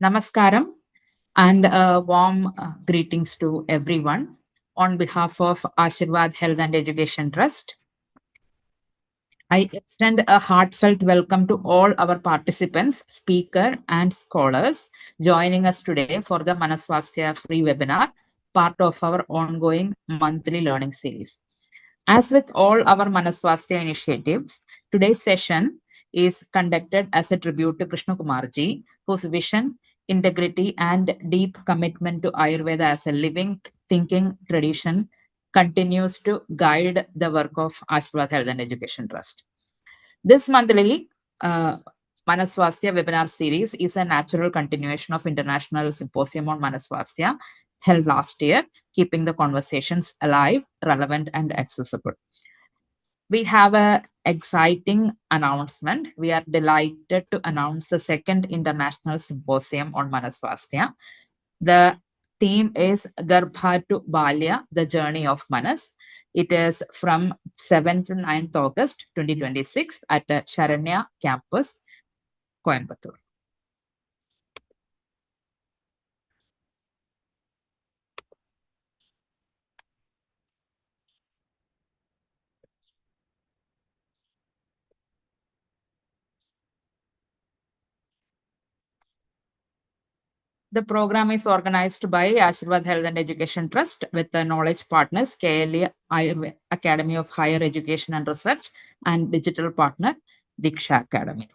Namaskaram and warm greetings to everyone. On behalf of Ashirvad Health and Education Trust, I extend a heartfelt welcome to all our participants, speaker and scholars joining us today for the Manaswasthya free webinar, part of our ongoing monthly learning series. As with all our Manaswasthya initiatives, today's session is conducted as a tribute to Krishna Kumarji, whose vision, integrity, and deep commitment to Ayurveda as a living, thinking tradition continues to guide the work of Ashirvad Health and Education Trust. This monthly uh, Manaswasthya webinar series is a natural continuation of International Symposium on Manaswasthya held last year, keeping the conversations alive, relevant, and accessible. We have an exciting announcement. We are delighted to announce the second International Symposium on Manaswasthya. The theme is Garbha to Balya, the journey of Manas. It is from 7th to 9th August 2026 at the Sharanya campus, Coimbatore. The program is organized by Ashirvad Health and Education Trust with the knowledge partners KLE Academy of Higher Education and Research and digital partner Diksha Academy.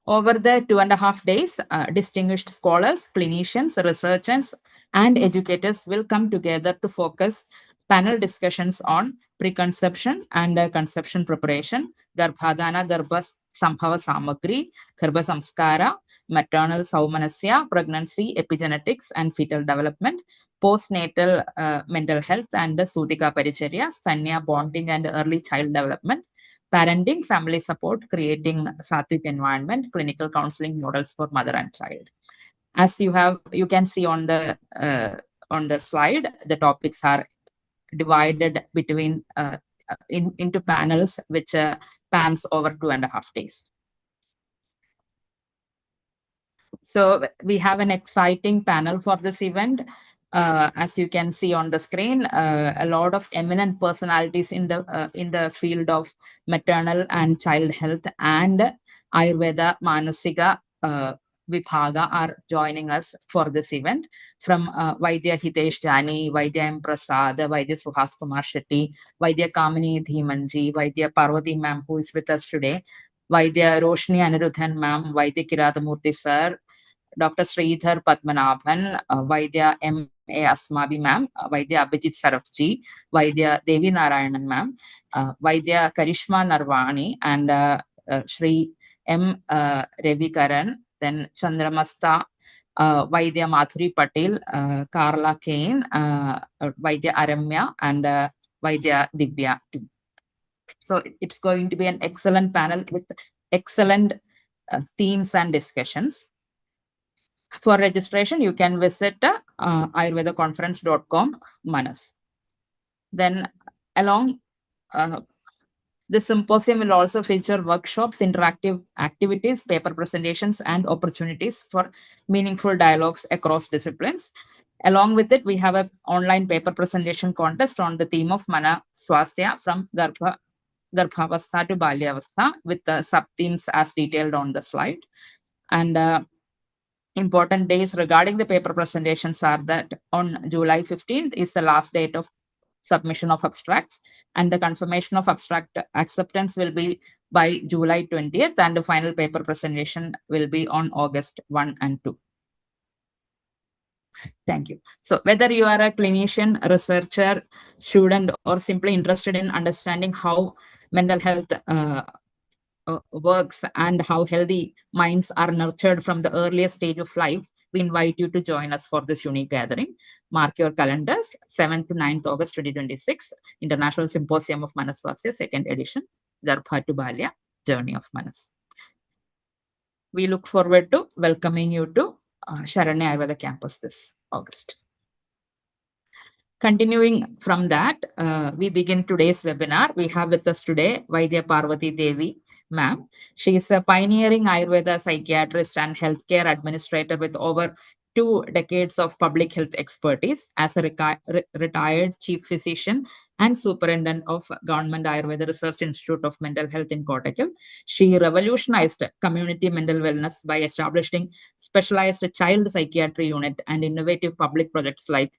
Over the 2.5 days, distinguished scholars, clinicians, researchers, and educators will come together to focus panel discussions on preconception and conception preparation, Garbhadana, Garbha Sambhava Samagri, Garbha Samskara, maternal Saumanasya, pregnancy, epigenetics, and fetal development, postnatal mental health and Sutika Paricharya, Sanya bonding and early child development, parenting, family support, creating sattvic environment, clinical counseling models for mother and child. As you can see on the slide, the topics are divided between into panels, which spans over 2.5 days. So we have an exciting panel for this event. As you can see on the screen, a lot of eminent personalities in the field of maternal and child health and Ayurveda Manasika Vibhaga are joining us for this event. From Vaidya Hitesh Jani, Vaidya M Prasad, Vaidya Suhas Kumar Shetty, Vaidya Kamini Dhimanji, Vaidya Parvatheedevy ma'am, who is with us today, Vaidya Roshni Anirudhan ma'am, Vaidya Kiratamurthy sir, Dr. Sridhar Padmanabhan, Vaidya M A Asmabi ma'am, Vaidya Abhijit Sarafji, Vaidya Devi Narayanan ma'am, Vaidya Karishma Narvani, and Shri M Revikaran, then Chandramasta, Vaidya Madhuri Patel, Carla Kane, Vaidya Aramya, and Vaidya Divya T. So it's going to be an excellent panel with excellent themes and discussions. For registration, you can visit ayurvedaconference.com Manas. Then along the symposium will also feature workshops, interactive activities, paper presentations, and opportunities for meaningful dialogues across disciplines. Along with it, we have an online paper presentation contest on the theme of Mana Swasthya from Garbhavastha to Balyavastha with the sub-themes as detailed on the slide. And important days regarding the paper presentations are that on July 15th is the last date of submission of abstracts, and the confirmation of abstract acceptance will be by July 20th, and the final paper presentation will be on August 1 and 2. Thank you. So whether you are a clinician, researcher, student, or simply interested in understanding how mental health works and how healthy minds are nurtured from the earliest stage of life, we invite you to join us for this unique gathering. Mark your calendars, 7th to 9th August 2026, International Symposium of Manaswasthya, second edition, Garbha to Balya, Journey of Manas. We look forward to welcoming you to Sharanya Ayurveda campus this August. Continuing from that, we begin today's webinar. We have with us today Vaidya Parvatheedevy ma'am. She is a pioneering Ayurveda psychiatrist and healthcare administrator with over 2 decades of public health expertise as a retired chief physician and superintendent of Govt Ayurveda Research Institute of Mental Health in Kottakkal. She revolutionized community mental wellness by establishing specialized child psychiatry unit and innovative public projects like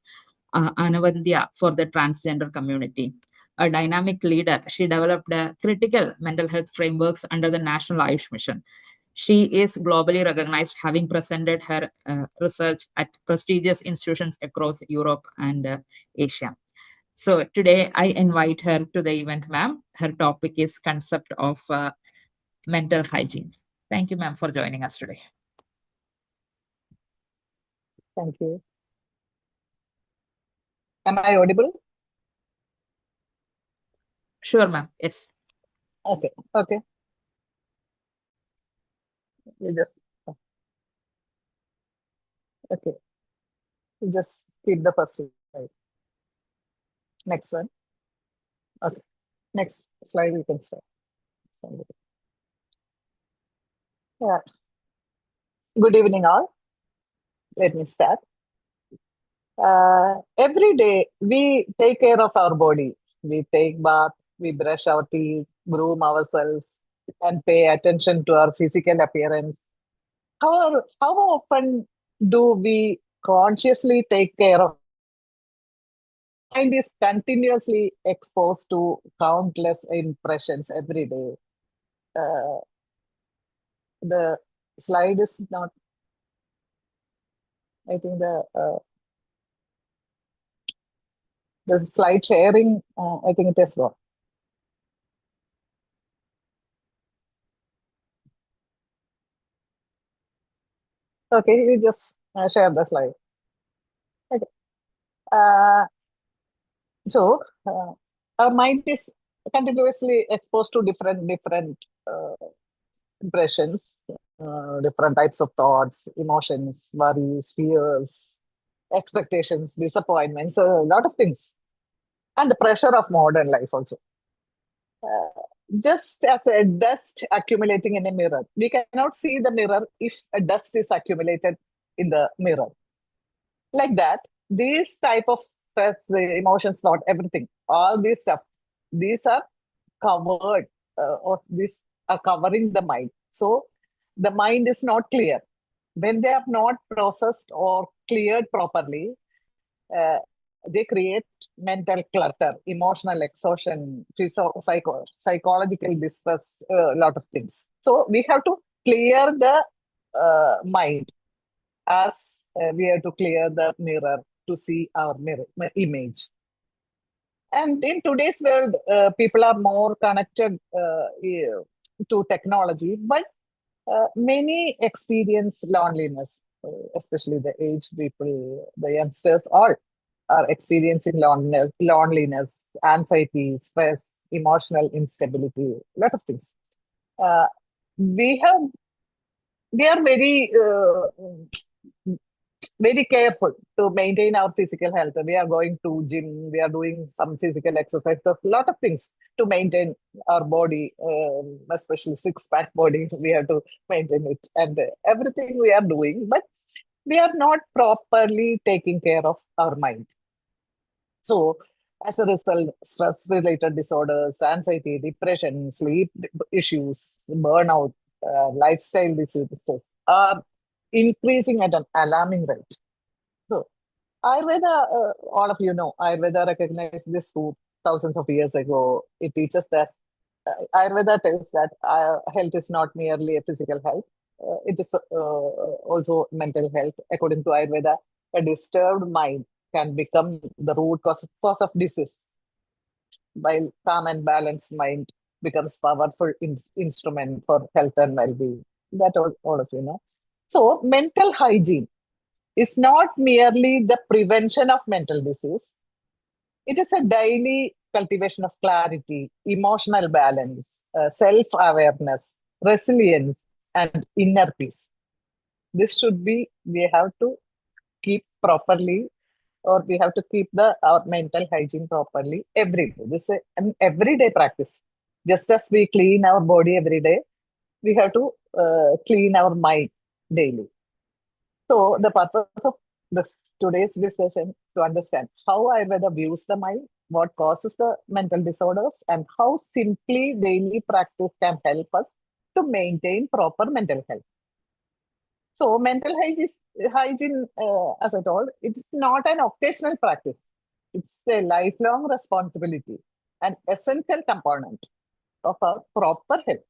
Anavadya for the transgender community. A dynamic leader, she developed critical mental health frameworks under the National Ayush Mission. She is globally recognized, having presented her research at prestigious institutions across Europe and Asia. So today I invite her to the event, ma'am. Her topic is concept of mental hygiene. Thank you, ma'am, for joining us today. Thank you. Am I audible? Sure, ma'am. Yes. Okay. Okay. You just okay. You just keep the first slide. Next one. Okay. Next slide. We can start. Yeah. Good evening, all. Let me start. Every day we take care of our body. We take bath, we brush our teeth, groom ourselves, and pay attention to our physical appearance. How often do we consciously take care of? Mind is continuously exposed to countless impressions every day. The slide is not, I think the slide sharing, I think it has gone. Okay, you just share the slide. Okay. So our mind is continuously exposed to different impressions, different types of thoughts, emotions, worries, fears, expectations, disappointments, a lot of things, and the pressure of modern life also. Just as a dust accumulating in a mirror, we cannot see the mirror if a dust is accumulated in the mirror. Like that, these type of stress, emotions, thought, everything, all these stuff, these are covered, or these are covering the mind. So the mind is not clear. When they are not processed or cleared properly, they create mental clutter, emotional exhaustion, psychological distress, a lot of things. So we have to clear the mind as we have to clear the mirror to see our mirror image. And in today's world, people are more connected to technology, but many experience loneliness, especially the aged people, the youngsters, all are experiencing loneliness, anxiety, stress, emotional instability, a lot of things. We are very careful to maintain our physical health. We are going to gym, we are doing some physical exercises, a lot of things to maintain our body, especially six-pack body, we have to maintain it, and everything we are doing, but we are not properly taking care of our mind. So as a result, stress-related disorders, anxiety, depression, sleep issues, burnout, lifestyle diseases are increasing at an alarming rate. So Ayurveda, all of you know, Ayurveda recognized this thousands of years ago. It teaches that Ayurveda tells that health is not merely a physical health. It is also mental health. According to Ayurveda, a disturbed mind can become the root cause of disease, while calm and balanced mind becomes powerful instrument for health and well-being. That all of you know. So mental hygiene is not merely the prevention of mental disease. It is a daily cultivation of clarity, emotional balance, self-awareness, resilience, and inner peace. This should be, we have to keep properly or we have to keep our mental hygiene properly every day. This is an everyday practice. Just as we clean our body every day, we have to clean our mind daily. So the purpose of today's discussion is to understand how Ayurveda views the mind, what causes the mental disorders, and how simply daily practice can help us to maintain proper mental health. So mental hygiene, as I told, it is not an occasional practice. It's a lifelong responsibility, an essential component of our proper health.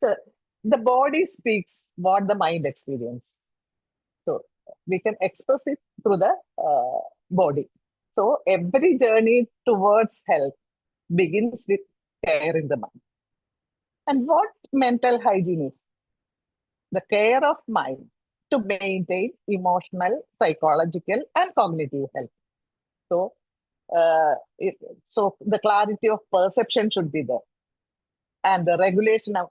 So the body speaks what the mind experiences. So we can express it through the body. So every journey towards health begins with care in the mind. And what mental hygiene is? The care of mind to maintain emotional, psychological, and cognitive health. So, so the clarity of perception should be there, and the regulation of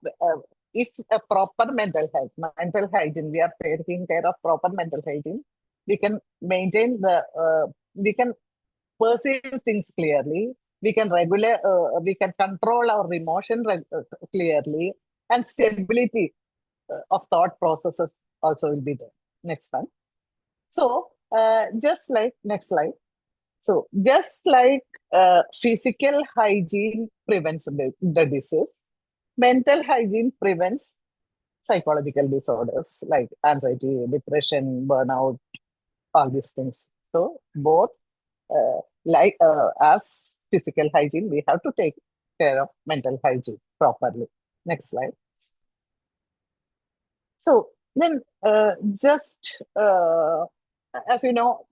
if a proper mental health, mental hygiene, we are taking care of proper mental hygiene, we can maintain we can perceive things clearly, we can we can control our emotion clearly, and stability of thought processes also will be there. Next one. So, just like, next slide. So, just like physical hygiene prevents the disease, mental hygiene prevents psychological disorders like anxiety, depression, burnout, all these things. So, both as physical hygiene, we have to take care of mental hygiene properly. Next slide. So then, as you know,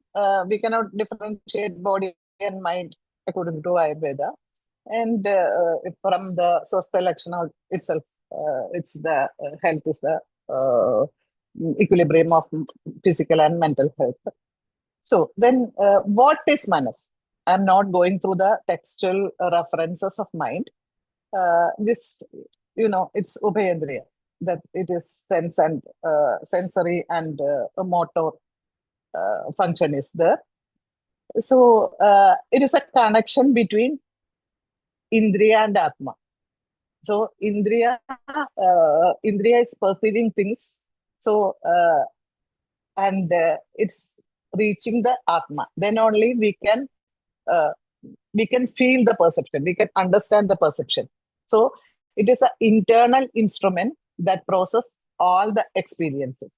we cannot differentiate body and mind according to Ayurveda. And from the Swasthya Lakshana itself, it's the health is the equilibrium of physical and mental health. So then, what is manas? I'm not going through the textual references of mind. This, it's Ubhayendriya, that it is sensory and a motor function is there. So it is a connection between Indriya and Atma. So Indriya is perceiving things. So and it's reaching the Atma. Then only we can feel the perception. We can understand the perception. So it is an internal instrument that processes all the experiences.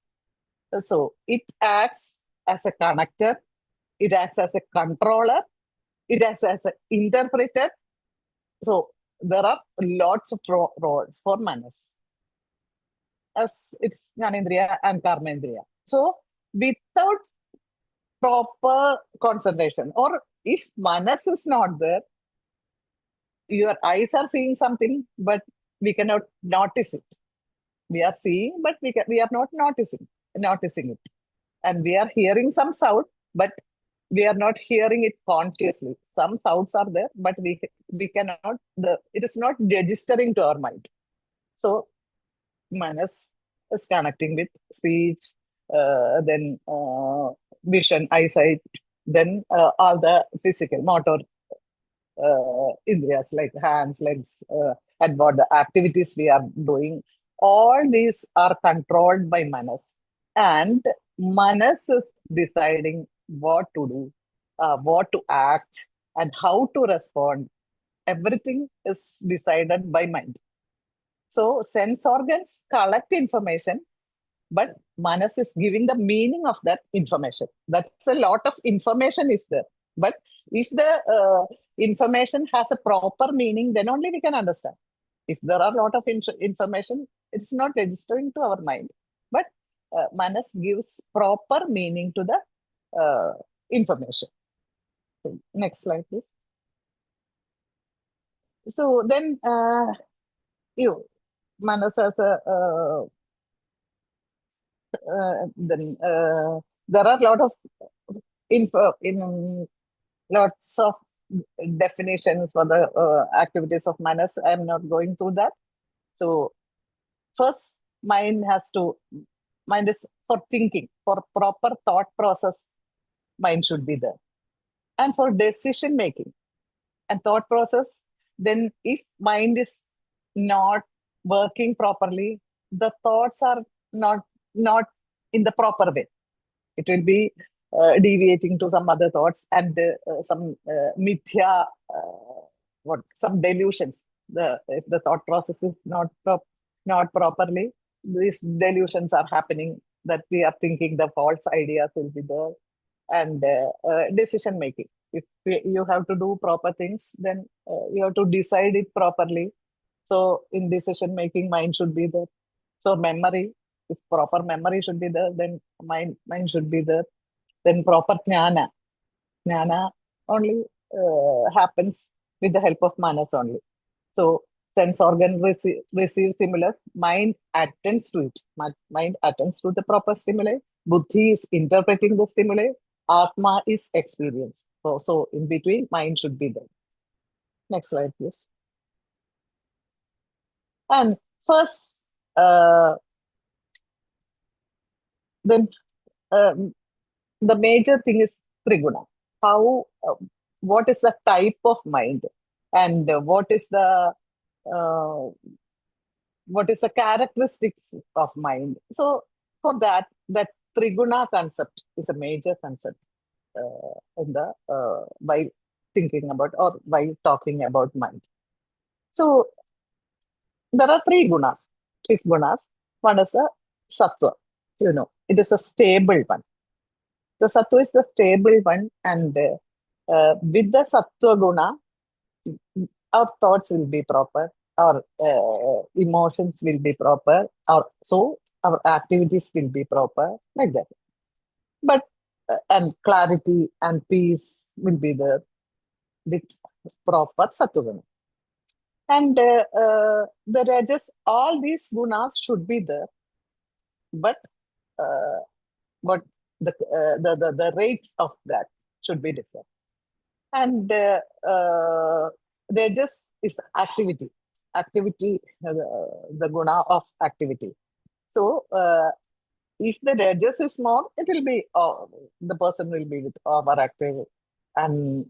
So it acts as a connector, it acts as a controller, it acts as an interpreter. So there are lots of roles for manas, as it's Jnanendriya and Karmendriya. So without proper concentration, or if manas is not there, your eyes are seeing something, but we cannot notice it. We are seeing, but we are not noticing it. And we are hearing some sound, but we are not hearing it consciously. Some sounds are there, but we cannot, it is not registering to our mind. So manas is connecting with speech, then vision, eyesight, then all the physical, motor indriyas like hands, legs, and what the activities we are doing. All these are controlled by manas. And manas is deciding what to do, what to act, and how to respond. Everything is decided by mind. So sense organs collect information, but manas is giving the meaning of that information. That's a lot of information is there. But if the information has a proper meaning, then only we can understand. If there are a lot of information, it's not registering to our mind. But manas gives proper meaning to the information. So, next slide, please. So then, manas has a then there are a lot of lots of definitions for the activities of manas. I'm not going through that. So first, mind is for thinking, for proper thought process mind should be there. And for decision making and thought process, then if mind is not working properly, the thoughts are not in the proper way. It will be deviating to some other thoughts and some mithya, some delusions. If the thought process is not properly, these delusions are happening, that we are thinking the false ideas will be there. And decision making. If you have to do proper things, then you have to decide it properly. So in decision making, mind should be there. So memory, if proper memory should be there, then mind should be there. Then proper jnana. Jnana only happens with the help of manas only. So sense organ receive stimulus, mind attends to it. Mind attends to the proper stimuli. Buddhi is interpreting the stimuli. Atma is experience. So in between, mind should be there. Next slide, please. And first, then the major thing is triguna. How, what is the type of mind, and what is the characteristics of mind? So for that triguna concept is a major concept in the while thinking about or while talking about mind. So there are three gunas. One is the sattva. It is a stable one. The sattva is the stable one, and with the sattva guna, our thoughts will be proper, our emotions will be proper, so our activities will be proper, like that. But and clarity and peace will be there with proper sattva guna. And the rajas, all these gunas should be there, but the rate of that should be different. And rajas is activity, the guna of activity. So if the rajas is more, it will be the person will be with overactive, and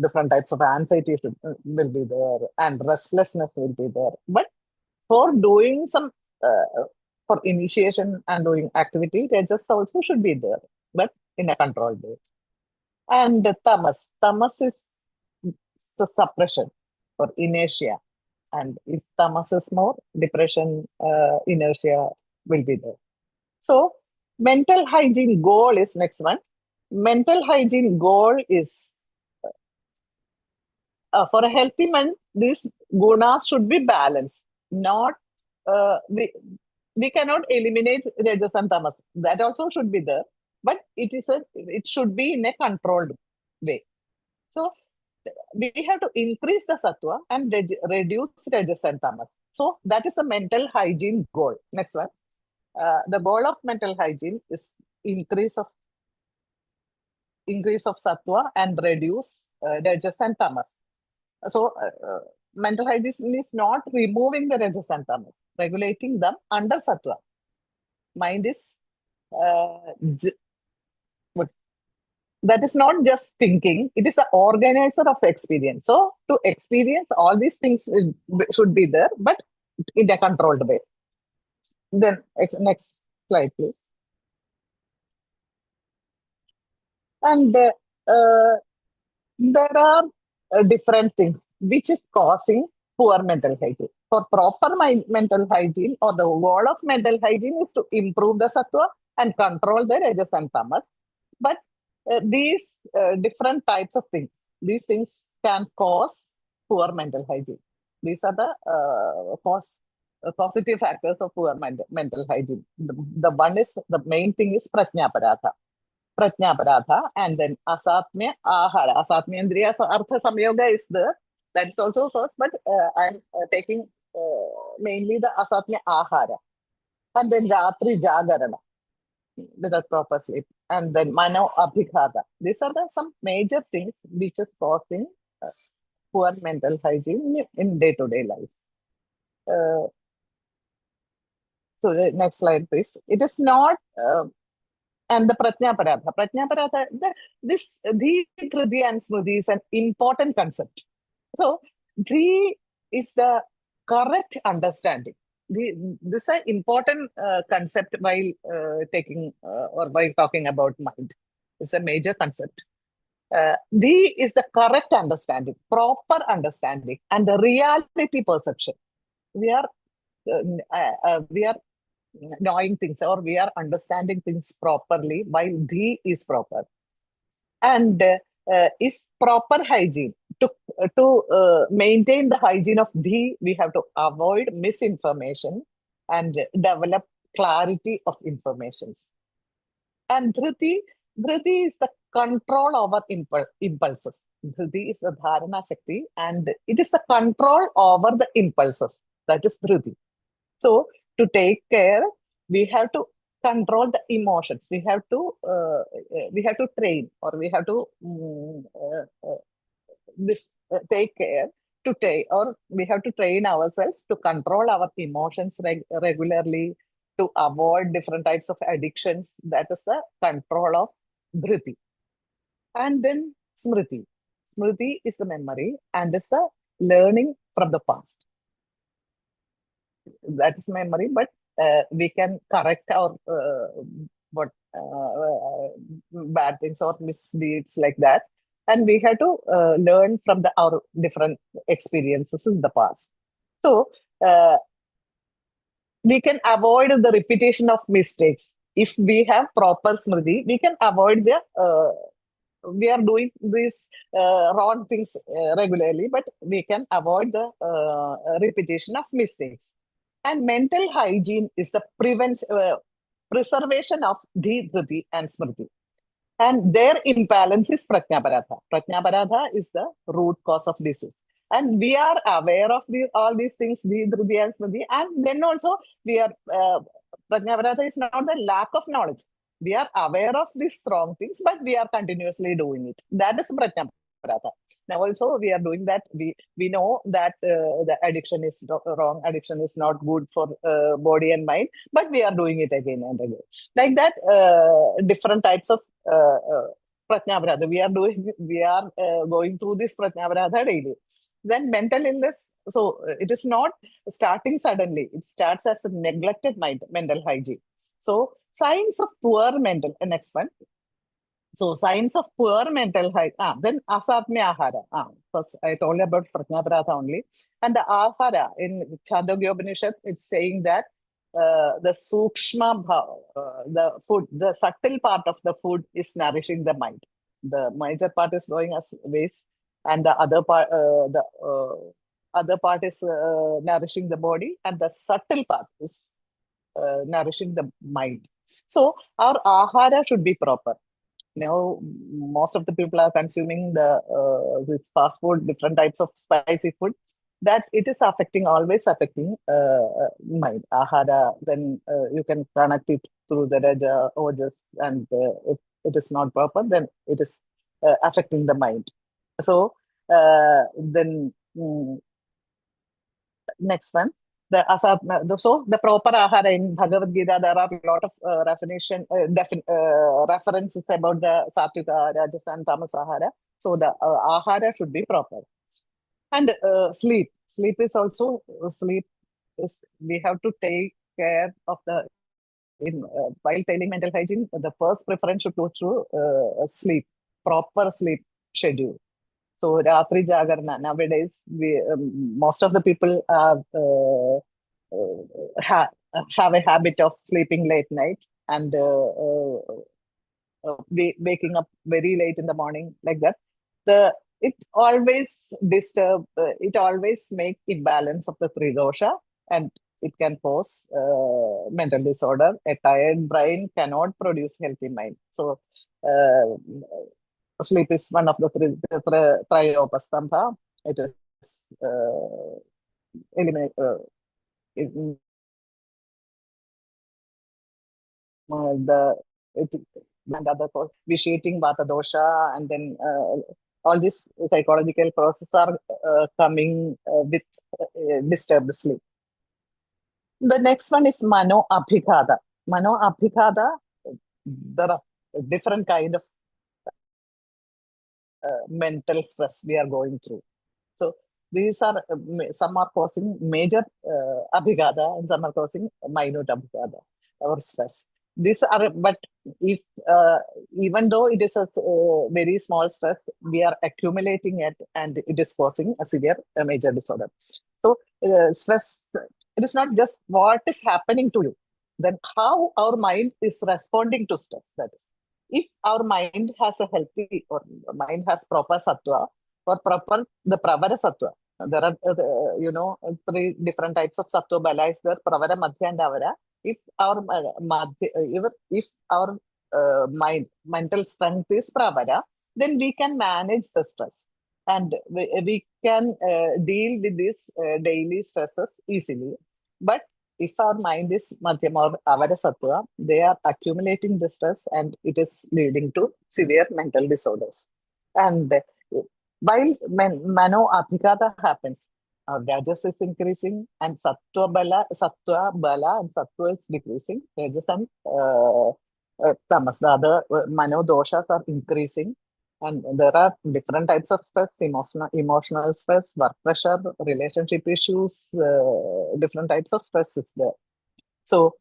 different types of anxiety will be there, and restlessness will be there. But for doing some for initiation and doing activity, rajas also should be there, but in a controlled way. And tamas is suppression or inertia. And if tamas is more, depression, inertia will be there. So mental hygiene goal is next one. Mental hygiene goal is for a healthy man, these gunas should be balanced. Not we cannot eliminate rajas and tamas. That also should be there, but it should be in a controlled way. So we have to increase the sattva and reduce rajas and tamas. So that is the mental hygiene goal. Next one. The goal of mental hygiene is increase of sattva and reduce rajas and tamas. So mental hygiene is not removing the rajas and tamas, regulating them under sattva. Mind is that is not just thinking, it is the organizer of experience. So to experience, all these things should be there, but in a controlled way. Then next slide, please. And there are different things which is causing poor mental hygiene. For proper mental hygiene, or the goal of mental hygiene is to improve the sattva and control the rajas and tamas. But these different types of things, these things can cause poor mental hygiene. These are the positive factors of poor mental hygiene. The main thing is prajnaparadha, and then asatmya ahara. Asatmyendriya artha samyoga is there. That is also first, but I'm taking mainly the asatmya ahara. And then ratri jagarana, without proper sleep. And then mano abhighata. These are some major things which is causing poor mental hygiene in day-to-day life. So the next slide, please. It is not and the Prajnaparadha. Prajnaparadha, this Dhi, Dhriti, and Smriti is an important concept. So, Dhi is the correct understanding. This is an important concept while taking or while talking about mind. It's a major concept. Dhi is the correct understanding, proper understanding, and the reality perception. We are knowing things, or we are understanding things properly while Dhi is proper. And if proper hygiene, to maintain the hygiene of Dhi, we have to avoid misinformation and develop clarity of informations. And Dhriti is the control over impulses. Dhriti is the dharana shakti, and it is the control over the impulses. That is Dhriti. So to take care, we have to control the emotions. We have to train, or we have to take care to take, or we have to train ourselves to control our emotions regularly, to avoid different types of addictions. That is the control of Dhriti. And then Smriti. Smriti is the memory and is the learning from the past. That is memory, but we can correct our bad things or misdeeds like that. And we have to learn from our different experiences in the past. So we can avoid the repetition of mistakes. If we have proper Smriti, we can avoid we are doing these wrong things regularly, but we can avoid the repetition of mistakes. And mental hygiene is the preservation of Dhi, Dhriti, and Smriti. And their imbalance is Prajnaparadha. Prajnaparadha is the root cause of disease. And we are aware of all these things, Dhi, Dhriti, and Smriti. And then also, we are Prajnaparadha is not the lack of knowledge. We are aware of these wrong things, but we are continuously doing it. That is Prajnaparadha. Now also we are doing that. We know that the addiction is wrong. Addiction is not good for body and mind, but we are doing it again and again. Like that, different types of Prajnaparadha. We are going through this Prajnaparadha daily. Then mental illness. So it is not starting suddenly. It starts as a neglected mental hygiene. So signs of poor mental. Next one. So signs of poor mental health. Then asatmya ahara. First I told you about Prajnaparadha only. And the ahara in Chandogyopanishad, it's saying that the sukshma, the food, the subtle part of the food is nourishing the mind. The major part is going as waste, and the other part, is nourishing the body, and the subtle part is nourishing the mind. So our ahara should be proper. Now, most of the people are consuming this fast food, different types of spicy food, that it is always affecting mind, ahara. Then you can connect it through the raja, ojas, and if it is not proper, then it is affecting the mind. So then next one. So the proper ahara in Bhagavad Gita, there are a lot of references about the satvika, rajas, and tamas ahara. So the ahara should be proper. And sleep. Sleep is also we have to take care of while telling mental hygiene, the first preference should go through sleep, proper sleep schedule. So Ratri Jagarna, nowadays, most of the people have a habit of sleeping late night and waking up very late in the morning, like that. It always make imbalance of the three dosha, and it can cause mental disorder. A tired brain cannot produce healthy mind. So sleep is one of the trayopastambha. It is eliminate vitiating vata dosha, and then all these psychological processes are coming with disturbed sleep. The next one is mano abhighata. Mano abhighata there are different kind of mental stress we are going through. So these are some are causing major abhigada and some are causing minute abhigada or stress. These are, but if even though it is a very small stress, we are accumulating it and it is causing a severe major disorder. So stress, it is not just what is happening to you, then how our mind is responding to stress. That is, if our mind has a healthy or mind has proper sattva or proper the pravara sattva, there are three different types of sattva bala is there, pravara, madhya, and avara. If our if our mental strength is pravara, then we can manage the stress and we can deal with these daily stresses easily. But if our mind is madhyama or avara sattva, they are accumulating the stress and it is leading to severe mental disorders. And while mano abhigata happens, our rajas is increasing and sattva bala and sattva is decreasing. Rajas and tamas, the other mano doshas are increasing. And there are different types of stress, emotional stress, work pressure, relationship issues, different types of stress is there. So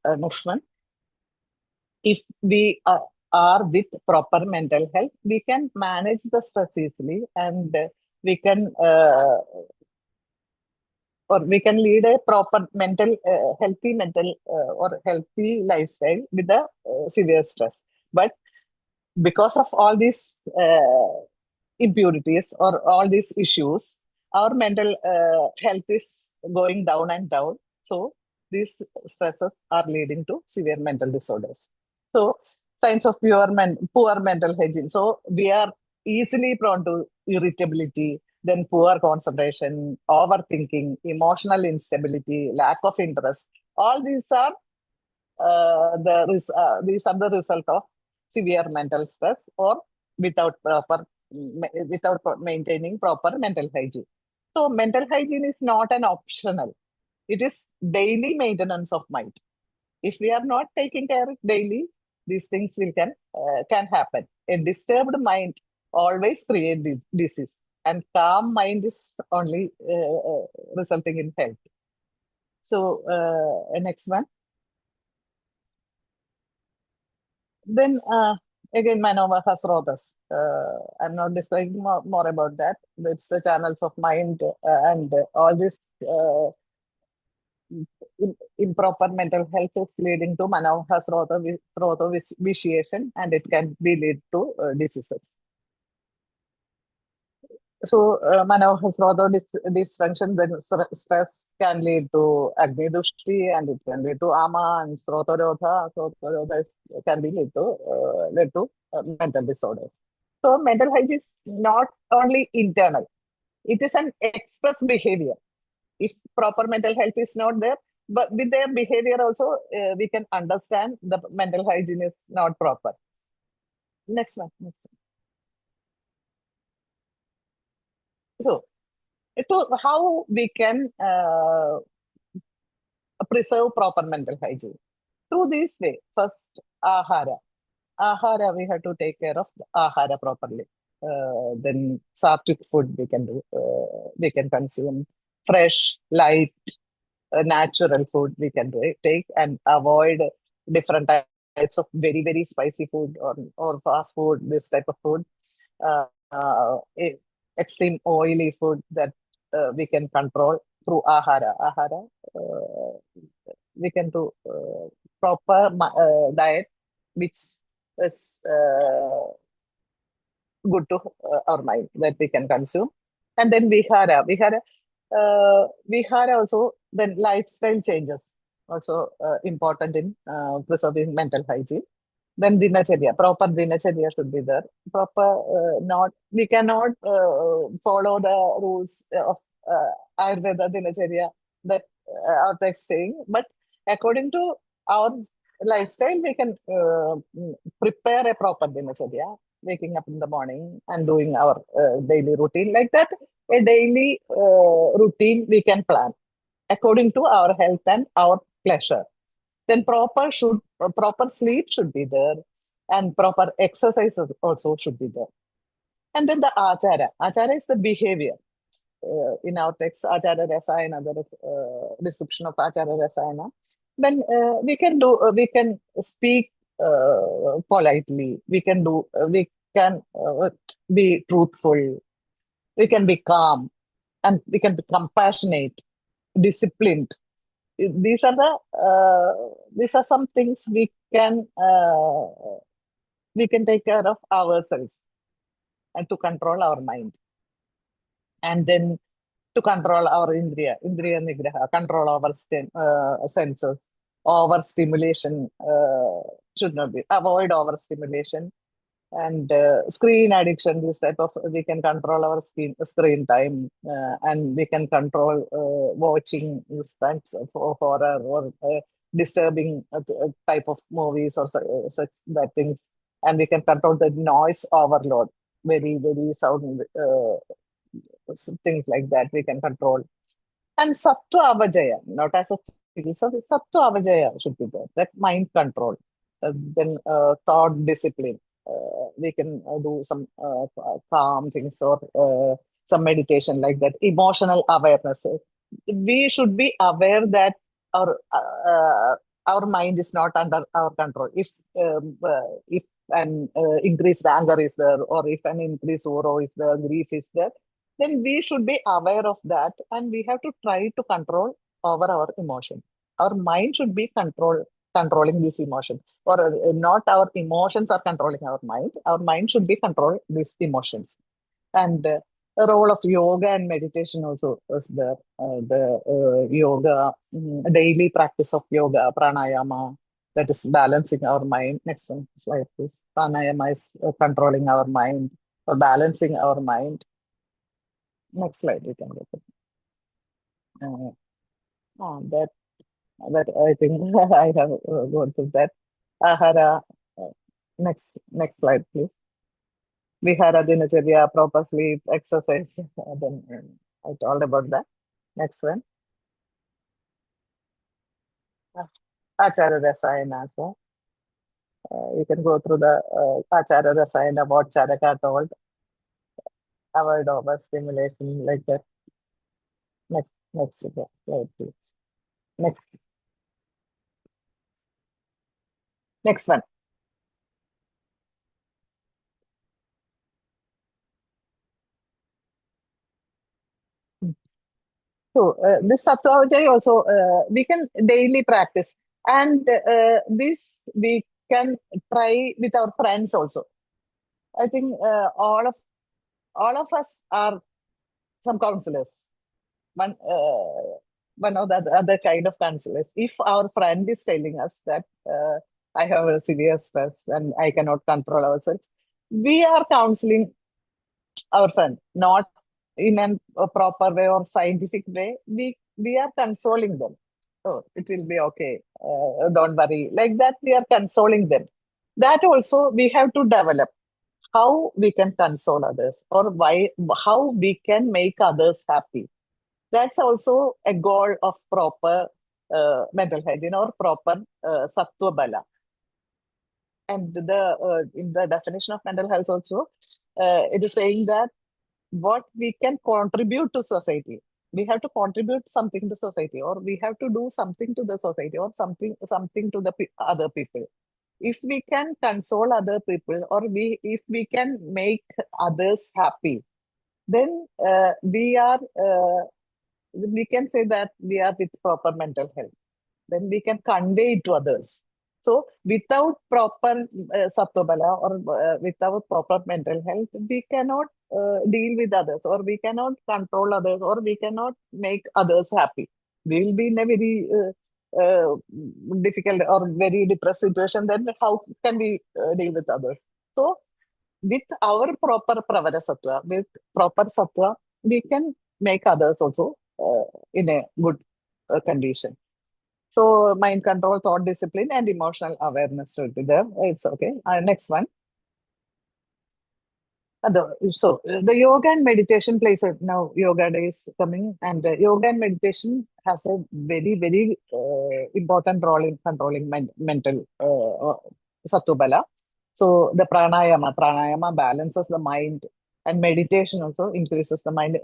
next one, if we are with proper mental health, we can manage the stress easily and we can we can lead a proper healthy mental or healthy lifestyle with the severe stress. But because of all these impurities or all these issues, our mental health is going down and down. So these stresses are leading to severe mental disorders. So signs of poor mental hygiene. So we are easily prone to irritability, then poor concentration, overthinking, emotional instability, lack of interest. All these are these are the result of severe mental stress or without maintaining proper mental hygiene. So mental hygiene is not an optional. It is daily maintenance of mind. If we are not taking care of daily, these things can happen. A disturbed mind always creates disease, and calm mind is only resulting in health. So next one. Then again, Manova has Rodas. I'm not describing more about that. It's the channels of mind and all this improper mental health is leading to Manova has vitiation and it can be lead to diseases. So Manova dysfunction, then stress can lead to Agni Dushti and it can lead to Ama and Srotarodha. Srotarodha can be lead to mental disorders. So mental hygiene is not only internal, it is an express behavior. If proper mental health is not there, but with their behavior also, we can understand the mental hygiene is not proper. Next one. So, how we can preserve proper mental hygiene? Through this way, first, ahara. Ahara, we have to take care of ahara properly. Then sattvic food we can do. We can consume fresh, light, natural food we can take and avoid different types of very, very spicy food or fast food, this type of food. Extreme oily food that we can control through ahara. We can do proper diet, which is good to our mind that we can consume. And then vihara also, then lifestyle changes also important in preserving mental hygiene. Then dinacharya, proper dinacharya should be there. We cannot follow the rules of Ayurveda dinacharya that are saying, but according to our lifestyle, we can prepare a proper dinacharya, waking up in the morning and doing our daily routine like that. A daily routine we can plan according to our health and our pleasure. Then proper proper sleep should be there, and proper exercise also should be there. And then the achara. Achara is the behavior. In our text, Achara Rasayana, there is description of Achara Rasayana. Then we can speak politely. We can be truthful. We can be calm, and we can be compassionate, disciplined. These are some things we can take care of ourselves, and to control our mind. And then to control our indriya nigraha, control our senses. Overstimulation should not be, avoid overstimulation. And screen addiction, this type of, we can control our screen time, and we can control watching these types of horror or disturbing type of movies or such that things. And we can control the noise overload, very, very sound things like that we can control. And Sattva Avajaya, not as a thing, so the Sattva Avajaya should be there, that mind control. Then thought discipline. We can do some calm things or some meditation like that. Emotional awareness. We should be aware that our mind is not under our control. If an increased anger is there, or if an increased sorrow is there, grief is there, then we should be aware of that, and we have to try to control over our emotion. Our mind should be controlling this emotion, or not our emotions are controlling our mind. Our mind should be controlling these emotions. And the role of yoga and meditation also is there. The yoga, daily practice of yoga, pranayama, that is balancing our mind. Next one, slide please. Pranayama is controlling our mind or balancing our mind. Next slide, we can go to. That I think I have gone through that. Ahara, next slide, please. Vihara dinacharya, proper sleep, exercise. Then I told about that. Next one. Achara Rasayana. So you can go through the Achara Rasayana, what Charaka told. Avoid overstimulation, like that. Next slide, please. Next one. So this Sattva Avajaya also we can daily practice, and this we can try with our friends also. I think all of us are some counselors. One of the other kind of counselors. If our friend is telling us that I have a severe stress and I cannot control ourselves, we are counseling our friend, not in a proper way or scientific way. We are consoling them. Oh, it will be okay. Don't worry. Like that, we are consoling them. That also we have to develop. How we can console others, or how we can make others happy. That's also a goal of proper mental hygiene or proper sattva bala. And in the definition of mental health also, it is saying that what we can contribute to society. We have to contribute something to society, or we have to do something to the society, or something to the other people. If we can console other people, or if we can make others happy, then we can say that we are with proper mental health. Then we can convey it to others. So without proper sattva or without proper mental health, we cannot deal with others, or we cannot control others, or we cannot make others happy. We will be in a very difficult or very depressed situation. Then how can we deal with others? So with our proper pravara sattva, with proper sattva, we can make others also in a good condition. So mind control, thought discipline, and emotional awareness should be there. It's okay. Next one. The yoga and meditation plays now yoga day is coming, and yoga and meditation has a very important role in controlling mental satubala. So the pranayama balances the mind, and meditation also increases the mind.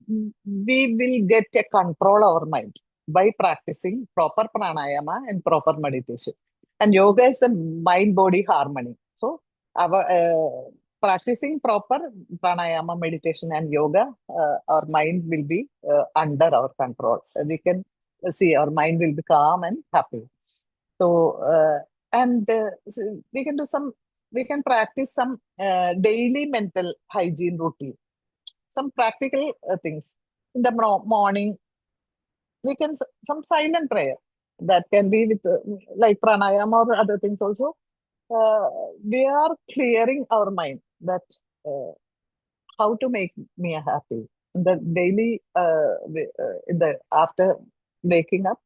We will get a control our mind by practicing proper pranayama and proper meditation. And yoga is the mind-body harmony. So our practicing proper pranayama, meditation, and yoga, our mind will be under our control. We can see our mind will be calm and happy. So, so we can practice some daily mental hygiene routine, some practical things. In the morning, we can some silent prayer that can be with like pranayama or other things also. We are clearing our mind that how to make me happy. In the daily, in the after waking up,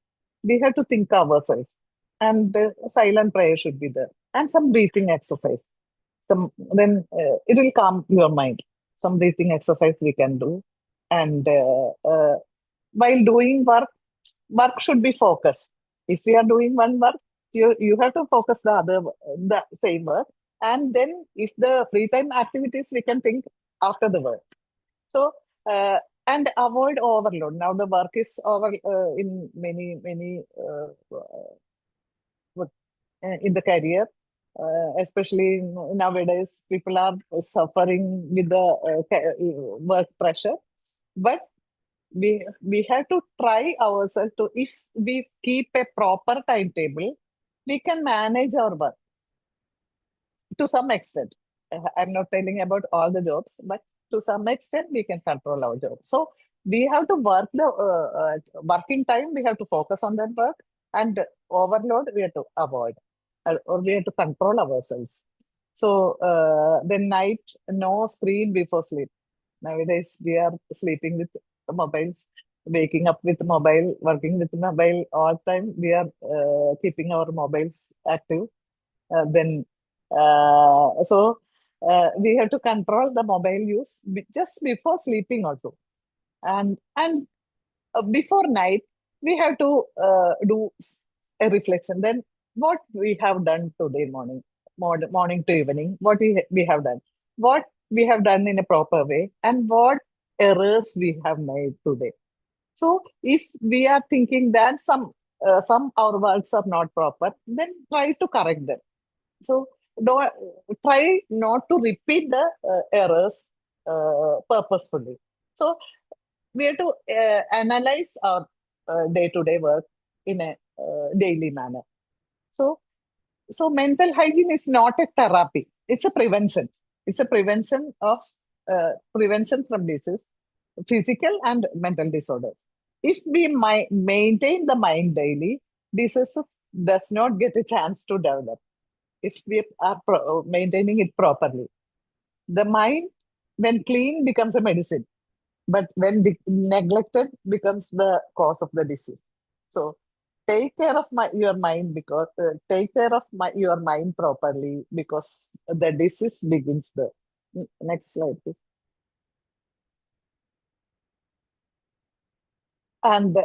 we have to think ourselves, and silent prayer should be there, and some breathing exercise. Then it will calm your mind. Some breathing exercise we can do, and while doing work should be focused. If we are doing one work, you have to focus the same work, and then if the free time activities we can think after the work. So and avoid overload. Now the work is over in many in the career, especially nowadays people are suffering with the work pressure, but we have to try ourselves to, if we keep a proper timetable, we can manage our work to some extent. I'm not telling about all the jobs, but to some extent we can control our job. So we have to work the working time, we have to focus on that work, and overload we have to avoid, or we have to control ourselves. So the night, no screen before sleep. Nowadays we are sleeping with mobiles, waking up with mobile, working with mobile all time. We are keeping our mobiles active. Then we have to control the mobile use just before sleeping also, and before night we have to do a reflection. Then what we have done today morning to evening, what we have done, what we have done in a proper way, and what errors we have made today. So if we are thinking that some our works are not proper, then try to correct them. So try not to repeat the errors purposefully. So we have to analyze our day-to-day work in a daily manner. So mental hygiene is not a therapy; it's a prevention. It's a prevention of prevention from disease, physical and mental disorders. If we maintain the mind daily, diseases does not get a chance to develop. If we are maintaining it properly, the mind, when clean, becomes a medicine, but when neglected, becomes the cause of the disease. So take care of your mind, because take care of your mind properly, because the disease begins there. Next slide, please. And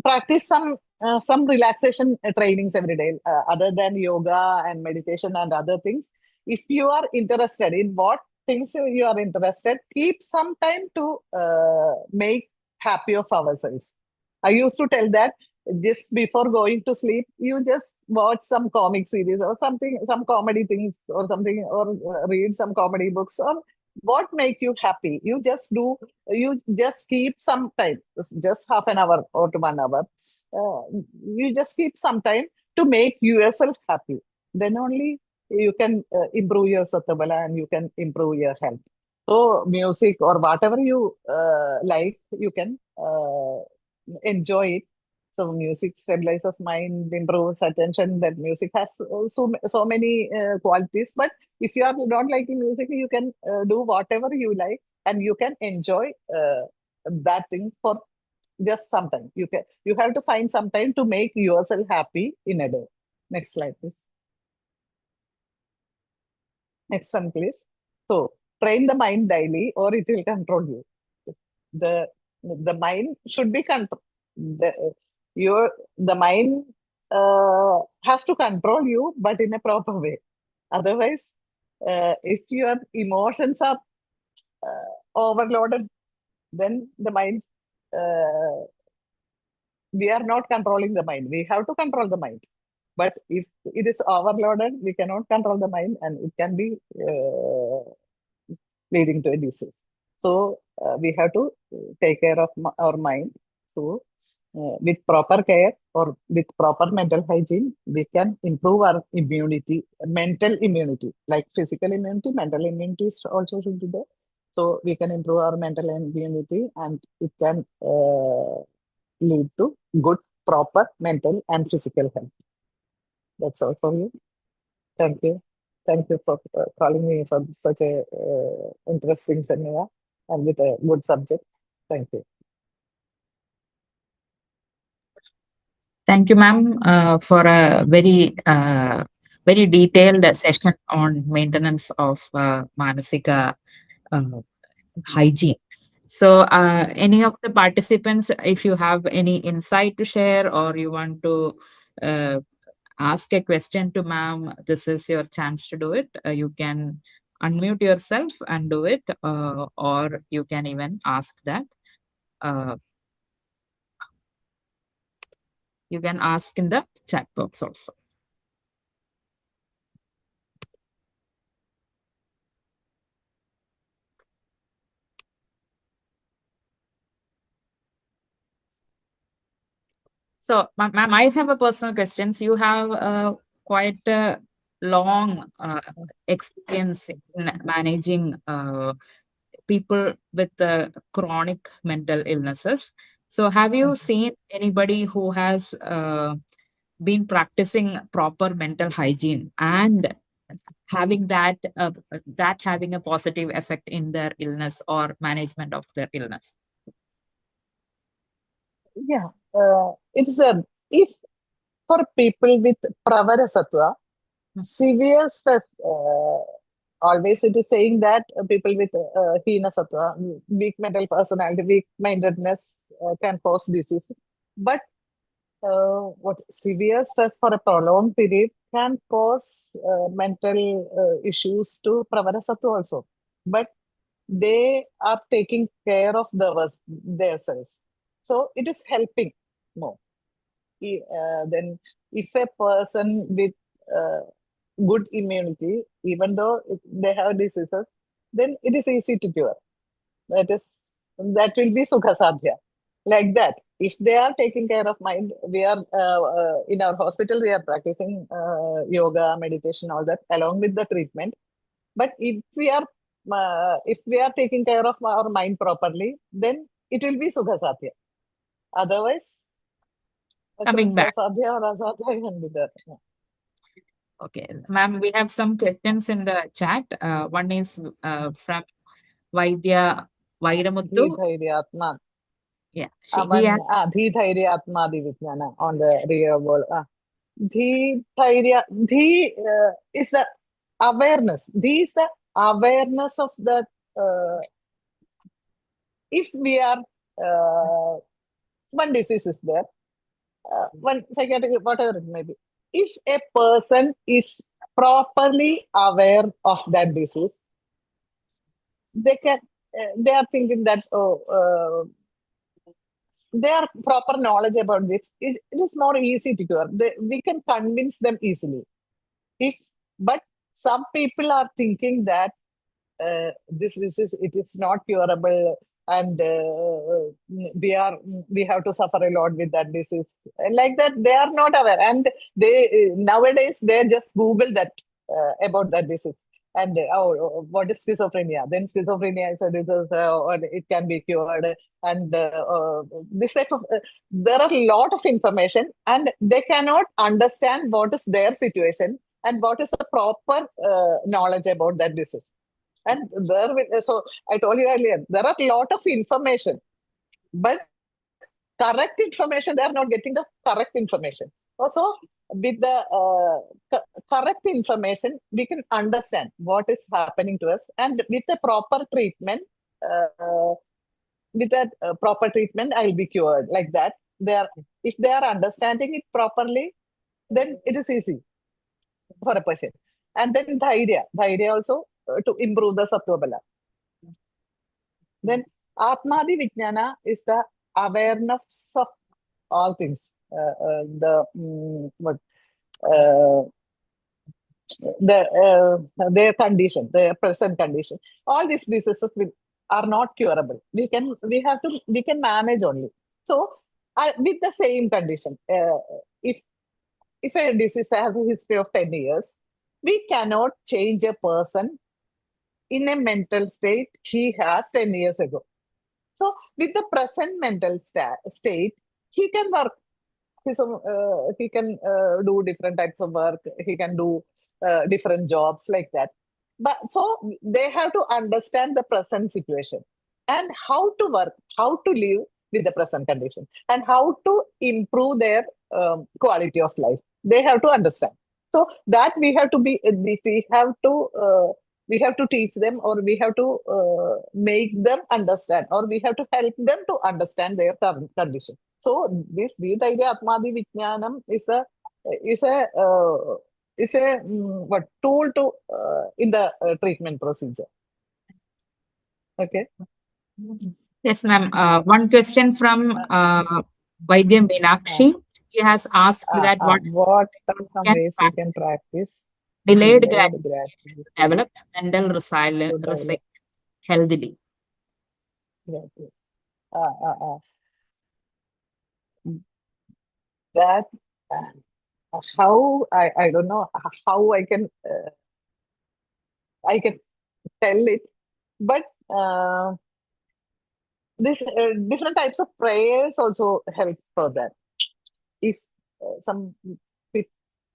practice some relaxation trainings every day, other than yoga and meditation and other things. If you are interested in what things you are interested, keep some time to make happy of ourselves. I used to tell that just before going to sleep, you just watch some comic series or something, some comedy things or something, or read some comedy books, or what make you happy. You just keep some time, just half an hour or to 1 hour. You just keep some time to make yourself happy. Then only you can improve your sattva and you can improve your health. So music or whatever you like, you can enjoy it. So music stabilizes mind, improves attention. That music has so many qualities. But if you are not liking music, you can do whatever you like, and you can enjoy that thing for just some time. You have to find some time to make yourself happy in a day. Next slide, please. Next one, please. So train the mind daily, or it will control you. The mind should be controlled. The mind has to control you, but in a proper way. Otherwise, if your emotions are overloaded, then the mind, we are not controlling the mind. We have to control the mind. But if it is overloaded, we cannot control the mind, and it can be leading to a disease. So we have to take care of our mind. So with proper care or with proper mental hygiene, we can improve our immunity, mental immunity, like physical immunity, mental immunity also should be there. So we can improve our mental immunity, and it can lead to good, proper mental and physical health. That's all for you. Thank you. Thank you for calling me for such a interesting seminar and with a good subject. Thank you. Thank you, ma'am, for a very detailed session on maintenance of manasika hygiene. So, any of the participants, if you have any insight to share or you want to ask a question to ma'am, this is your chance to do it. You can unmute yourself and do it, or you can even ask that. You can ask in the chat box also. So, ma'am, I have a personal question. You have quite a long experience in managing people with chronic mental illnesses. So, have you seen anybody who has been practicing proper mental hygiene and having that having a positive effect in their illness or management of their illness? Yeah, it's if for people with pravara sattva, severe stress. Always it is saying that people with hina sattva, weak mental personality, weak mindedness can cause disease. But what severe stress for a prolonged period can cause mental issues to pravara sattva also. But they are taking care of themselves. So it is helping more. Then if a person with good immunity, even though they have diseases, then it is easy to cure. That will be sukha sadhya. Like that. If they are taking care of mind, we are in our hospital, we are practicing yoga, meditation, all that, along with the treatment. But if we are taking care of our mind properly, then it will be sukha sadhya. Otherwise, Coming back. sadhya or asadhya can be there. Yeah. Okay, ma'am, we have some questions in the chat. One is from Vaidya Vairamuthu. Dhidhairyatma. Yeah, Dhidhairyatma Vijnana on the real world. Dhidhairya is the awareness. Dhi is the awareness of that. If we are one disease is there, one psychiatric, whatever it may be. If a person is properly aware of that disease, they are thinking that they are proper knowledge about this. It is more easy to cure. We can convince them easily. But some people are thinking that this disease, it is not curable, and we have to suffer a lot with that disease. Like that, they are not aware, and they nowadays they just Google that about that disease. And what is schizophrenia? Then schizophrenia is a disease, or it can be cured. And this type of there are a lot of information, and they cannot understand what is their situation and what is the proper knowledge about that disease. And so I told you earlier, there are a lot of information, but correct information, they are not getting the correct information. Also, with the correct information, we can understand what is happening to us, and with the proper treatment, I'll be cured. Like that, if they are understanding it properly, then it is easy for a patient. And then dhairya also to improve the sattva bala. Then Atmadi Vijnana is the awareness of all things. Their condition, their present condition. All these diseases are not curable. We can manage only. So with the same condition, if a disease has a history of 10 years, we cannot change a person in a mental state he has 10 years ago. So with the present mental state, he can work. He can do different types of work. He can do different jobs like that. But so they have to understand the present situation and how to work, how to live with the present condition, and how to improve their quality of life. They have to understand. So that we have to teach them, or we have to make them understand, or we have to help them to understand their current condition. So this Dhairya Atmadi Vijnanam is a tool to in the treatment procedure. Okay. Yes, ma'am. One question from Vaidya Meenakshi. He has asked that what are some can ways we can practice delayed gratitude gratitude to develop mental resilience healthily? That how I don't know how I can tell it, but this different types of prayers also help for that. If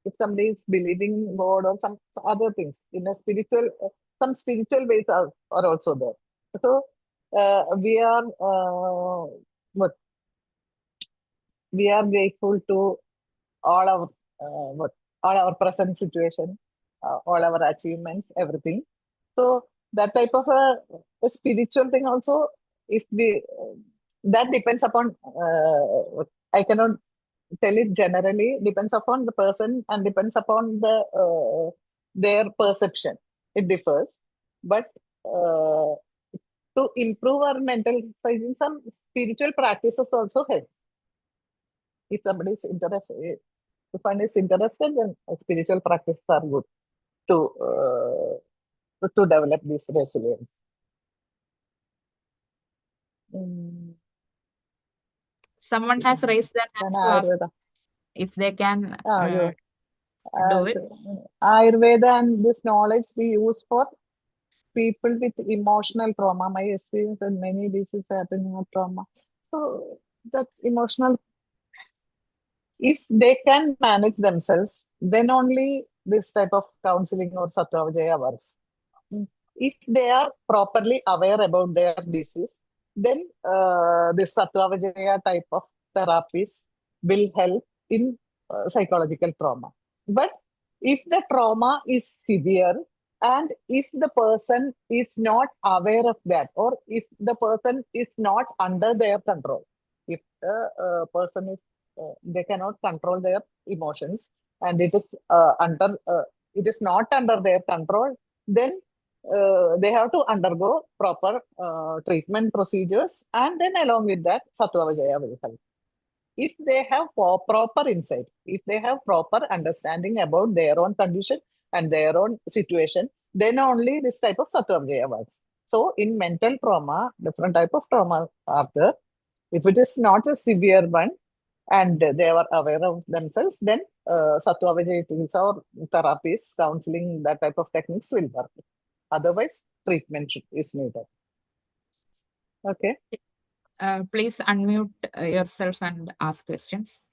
if somebody is believing God or some other things in a spiritual, some spiritual ways are also there. So we are grateful to all our present situation, all our achievements, everything. So that type of a spiritual thing also, if we that depends upon I cannot tell it generally, depends upon the person and depends upon their perception. It differs, but to improve our mental side, some spiritual practices also help. If somebody is interested, if one is interested, then spiritual practices are good to develop this resilience. Someone has raised their hand to ask if they can do it. Ayurveda and this knowledge we use for people with emotional trauma. My experience and many diseases happening of trauma. So that emotional, if they can manage themselves, then only this type of counseling or Sattva Vijaya works. If they are properly aware about their disease, then this Sattva Vijaya type of therapies will help in psychological trauma. But if the trauma is severe and if the person is not aware of that, or if the person is not under their control, if the person is they cannot control their emotions and it is not under their control, then they have to undergo proper treatment procedures, and then along with that, Sattva Vijaya will help. If they have proper insight, if they have proper understanding about their own condition and their own situation, then only this type of Sattva Vijaya works. So in mental trauma, different type of trauma are there. If it is not a severe one and they are aware of themselves, then Sattva Vijaya tools or therapies, counseling, that type of techniques will work. Otherwise, treatment is needed. Okay. Please unmute yourself and ask questions.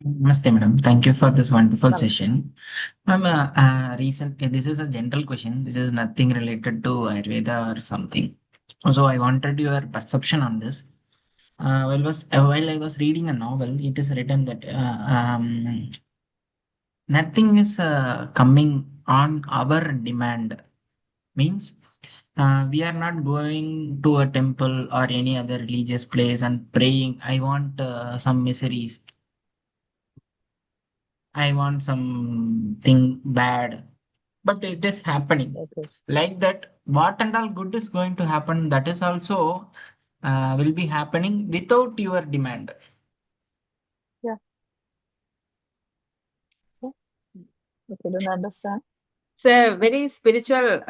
Namaste, madam. Thank you for this wonderful session. Ma'am, this is a general question. This is nothing related to Ayurveda or something. So I wanted your perception on this. while I was reading a novel, it is written that nothing is coming on our demand. Means we are not going to a temple or any other religious place and praying, I want some miseries, I want something bad. But it is happening. Okay. Like that, what and all good is going to happen, that is also will be happening without your demand. Yeah. So, I couldn't understand. It's a very spiritual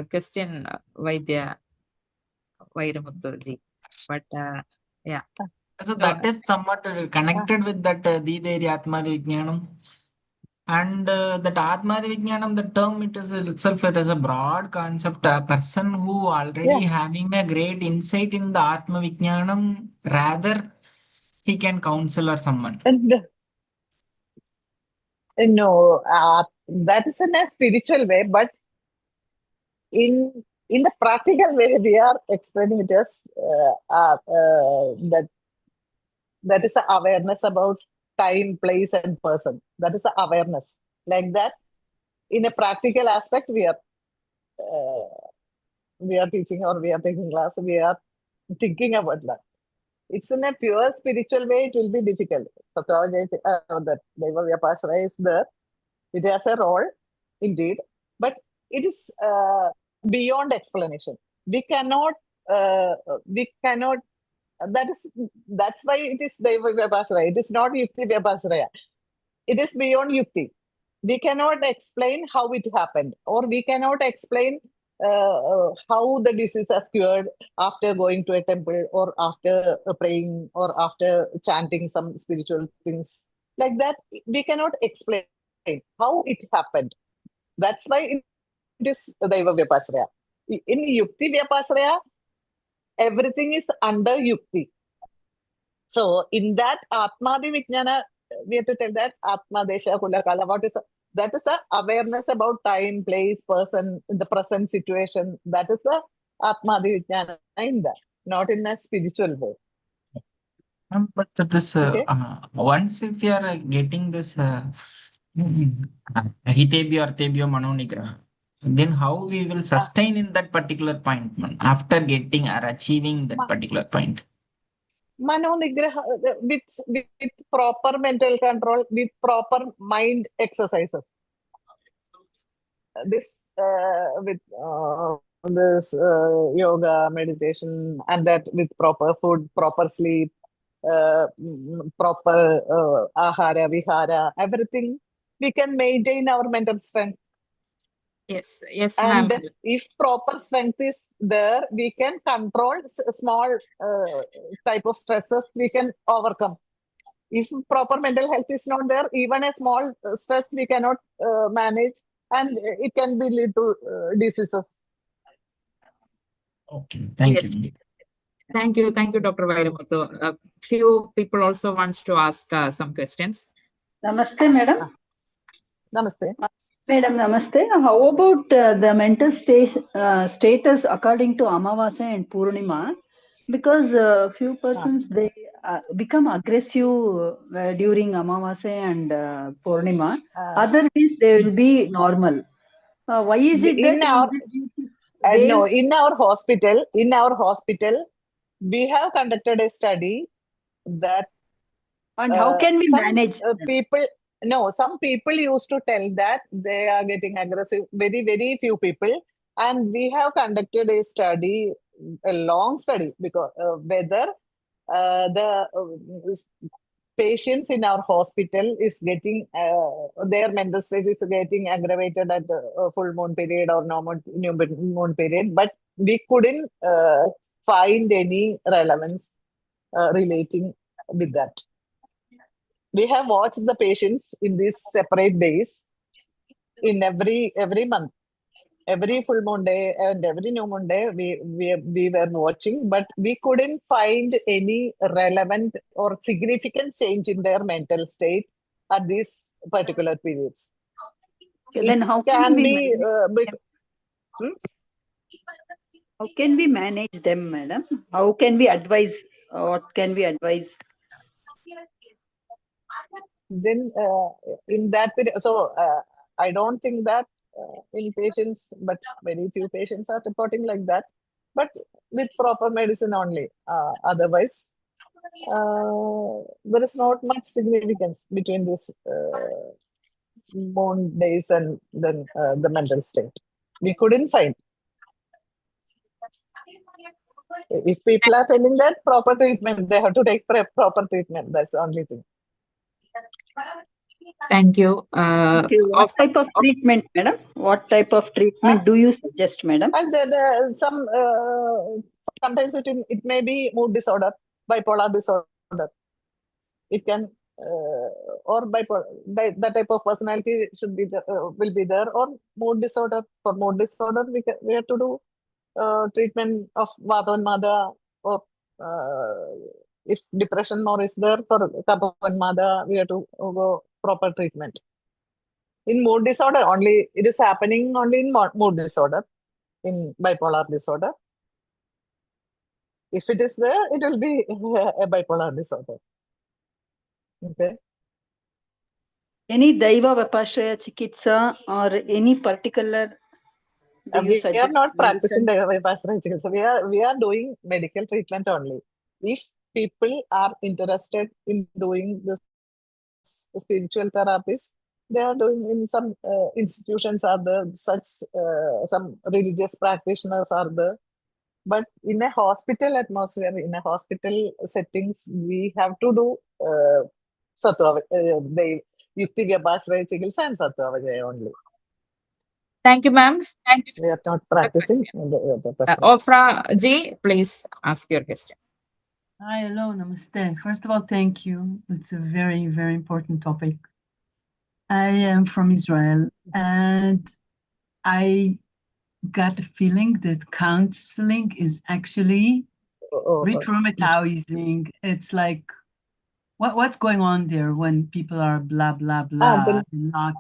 question, Vaidya Vairamuthuji. But yeah. So So, that is somewhat connected with that Dideri Atmadi Vijnanam. And that Atmadi Vijnanam, the term it is itself, it is a broad concept. A person who already Yeah. having a great insight in the Atma Vijnanam, rather he can counsel or someone. And no, that is in a spiritual way, but in the practical way, we are explaining it as that is the awareness about time, place, and person. That is the awareness. Like that, in a practical aspect, we are teaching or we are taking class. We are thinking about that. It's in a pure spiritual way. It will be difficult. That Deva Vyapasara is there. It has a role, indeed, but it is beyond explanation. We cannot. That's why it is Deva Vyapasara. It is not Yukti Vyapasara. It is beyond Yukti. We cannot explain how it happened, or we cannot explain how the disease has cured after going to a temple, or after praying, or after chanting some spiritual things. Like that, we cannot explain how it happened. That's why it is Daiva Vyapasraya. In Yukti Vyapasraya, everything is under Yukti. So in that Atmadi Vijnana, we have to tell that Atma Desha Kulakala, what is that is the awareness about time, place, person, the present situation. That is the Atmadi Vijnana in that, not in a spiritual way. But this Okay. once if we are getting this Hitebhyo Artebhyo Manonigraha, then how we will sustain in that particular point after getting or achieving that particular point? Mano Nigraha with proper mental control, with proper mind exercises. This with this yoga, meditation, and that with proper food, proper sleep, proper ahara, vihara, everything, we can maintain our mental strength. yes, ma'am. And if proper strength is there, we can control small type of stresses, we can overcome. If proper mental health is not there, even a small stress we cannot manage, and it can be lead to diseases. Okay, thank Yes. you. Thank you, Dr. Vairamuthu. A few people also wants to ask some questions. Namaste, madam. Namaste. Madam, namaste. How about the mental status according to Amavasya and Purnima? Because few persons, they become aggressive during Amavasya and Purnima. Other days, they will be normal. Why is it that? No, in our hospital, we have conducted a study that. And how can we manage? Some people used to tell that they are getting aggressive, very, very few people. And we have conducted a study, a long study, because whether the patients in our hospital is getting, their mental state is getting aggravated at the full moon period or new moon period. But we couldn't find any relevance relating with that. We have watched the patients in these separate days in every month, every full moon day and every new moon day. We were watching, but we couldn't find any relevant or significant change in their mental state at these particular periods. Then how can we how can we manage them, madam? How can we advise what can we advise? Then in that period, so I don't think that in patients, but very few patients are reporting like that, but with proper medicine only. Otherwise, there is not much significance between this moon days and then the mental state. We couldn't find. If people are telling that proper treatment, they have to take proper treatment. That's the only thing. Thank you. Okay, what type of treatment, madam? What type of treatment do you suggest, madam? And sometimes it may be mood disorder, bipolar disorder. It can or bipolar, that type of personality should be will be there, or mood disorder. For mood disorder, we have to do treatment of 𝐻𝐴𝐷𝐴, or if depression more is there, for 𝐶𝐴𝐴, we have to go proper treatment. In mood disorder only, it is happening only in mood disorder. In bipolar disorder, if it is there, it will be a bipolar disorder. Okay. Any Daiva Vipashraya Chikitsa or any particular? We are not practicing the Vipassana Chikitsa. We are doing medical treatment only. If people are interested in doing this spiritual therapies, they are doing in some institutions are there, such some religious practitioners are there. But in a hospital atmosphere, in a hospital settings, we have to do the Yukti Vyabhashraya Chikitsa and Sattva Vijaya only. Thank you, ma'am. Thank you. We are not practicing. Ofra ji, please ask your question. Hi, hello, namaste. First of all, thank you. It's a very, very important topic. I am from Israel, and I got a feeling that counseling is actually re-traumatizing. It's like, what's going on there when people are blah, blah, blah, and not,